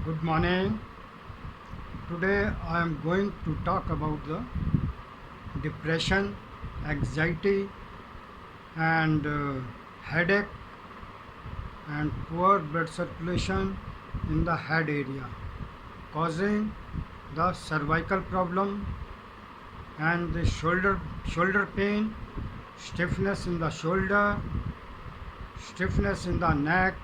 Good morning. Today I am going to talk about the depression, anxiety, and headache and poor blood circulation in the head area, causing the cervical problem and the shoulder pain, stiffness in the shoulder, stiffness in the neck.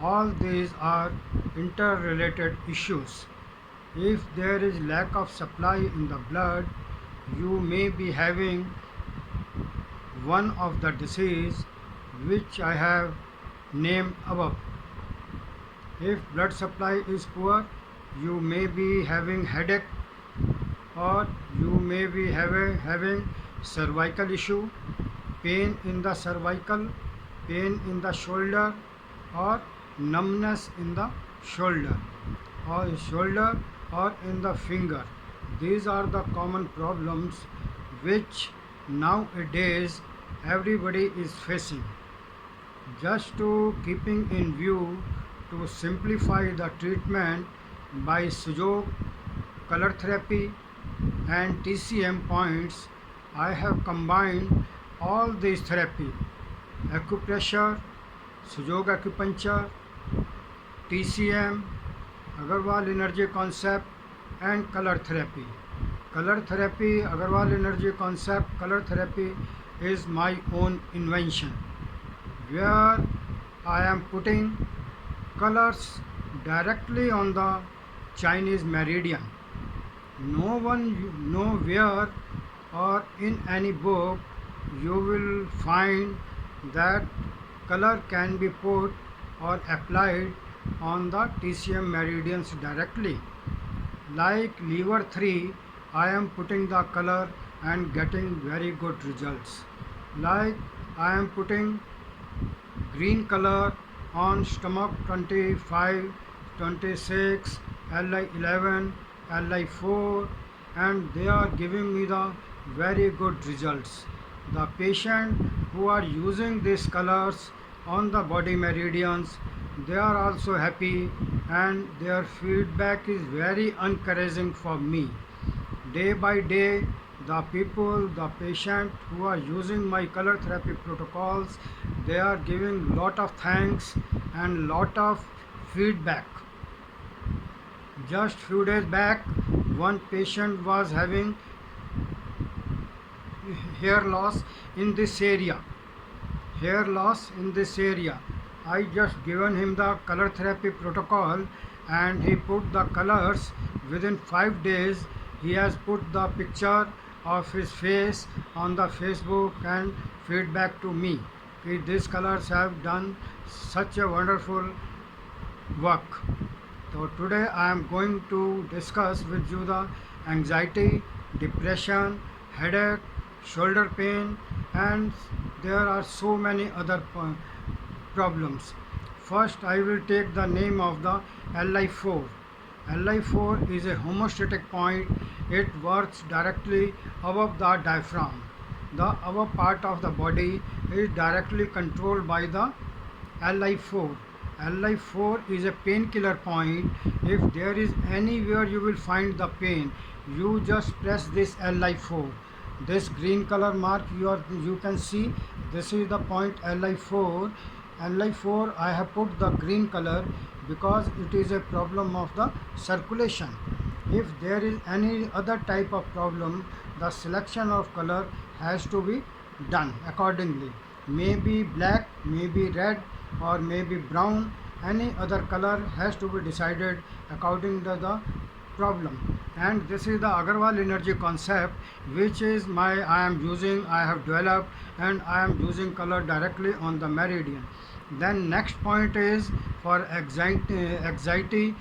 All these are interrelated issues. If there is lack of supply in the blood, you may be having one of the disease which I have named above. If blood supply is poor, you may be having headache, or you may be having cervical issue, pain in the cervical, pain in the shoulder, or numbness in the shoulder shoulder or in the finger. These are the common problems which nowadays everybody is facing. Just to keeping in view to simplify the treatment by Sujok color therapy and TCM points, I have combined all these therapy: acupressure, Sujok acupuncture, TCM, Agarwal Energy Concept, and color therapy. Color therapy, Agarwal Energy Concept, color therapy is my own invention, where I am putting colors directly on the Chinese meridian. No one, nowhere or in any book you will find that color can be put or applied on the TCM meridians directly. Like lever 3, I am putting the color and getting very good results. Like I am putting green color on stomach 25, 26, LI11, LI4, and they are giving me the very good results. The patient who are using these colors on the body meridians, they are also happy, and their feedback is very encouraging for me. Day by day, the people, the patient who are using my color therapy protocols, they are giving lot of thanks and lot of feedback. Just few days back, one patient was having hair loss in this area. Hair loss in this area. I just given him the color therapy protocol, and he put the colors. Within 5 days he has put the picture of his face on the Facebook and feedback to me. These colors have done such a wonderful work. So today I am going to discuss with you the anxiety, depression, headache, shoulder pain, and there are so many other problems. First, I will take the name of the LI4. LI4 is a homeostatic point. It works directly above the diaphragm. The upper part of the body is directly controlled by the LI4. LI4 is a painkiller point. If there is anywhere you will find the pain, you just press this LI4. This green color mark you can see, this is the point LI4. LI4 I have put the green color because it is a problem of the circulation. If there is any other type of problem, the selection of color has to be done accordingly. Maybe black, maybe red, or maybe brown. Any other color has to be decided according to the problem. And this is the Agarwal Energy Concept, which is I am using, I have developed, and I am using color directly on the meridian. Then next point is for anxiety,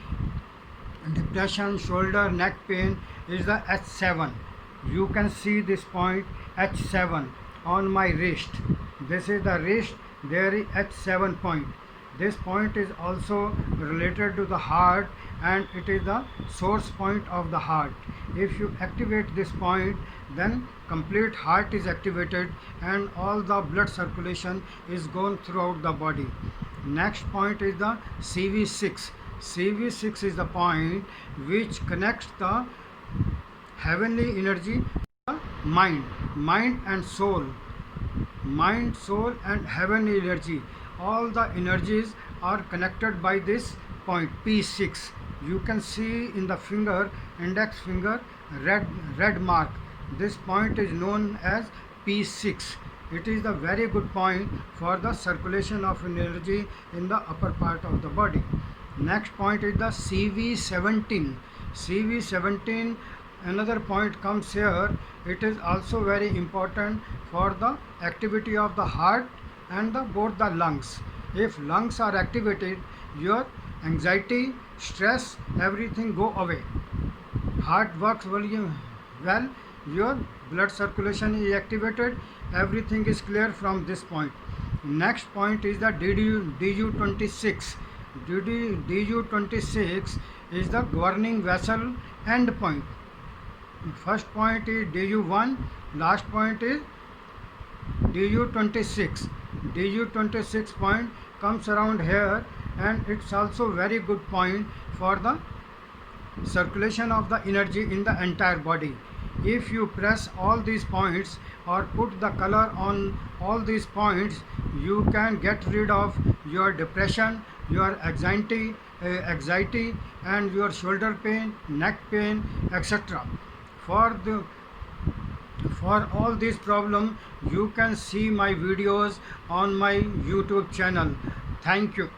depression, shoulder, neck pain is the H7. You can see this point H7 on my wrist. This is the wrist, there is H7 point. This point is also related to the heart, and it is the source point of the heart. If you activate this point, then complete heart is activated and all the blood circulation is gone throughout the body. Next point is the CV6. CV6 is the point which connects the heavenly energy to the mind and soul. Mind, soul, and heavenly energy. All the energies are connected by this point P6. You can see in the finger, index finger, red mark. This point is known as P6. It is the very good point for the circulation of energy in the upper part of the body. Next point is the CV17. CV17, another point comes here. It is also very important for the activity of the heart and both the lungs. If lungs are activated, your anxiety, stress, everything go away. Heart works well, your blood circulation is activated, everything is clear from this point. Next point is the DU26. DU26 is the governing vessel end point. First point is DU1, last point is DU26. DU26 point comes around here, and it's also very good point for the circulation of the energy in the entire body. If you press all these points or put the color on all these points, you can get rid of your depression, your anxiety and your shoulder pain, neck pain, etc. For the for all these problems, you can see my videos on my YouTube channel. Thank you.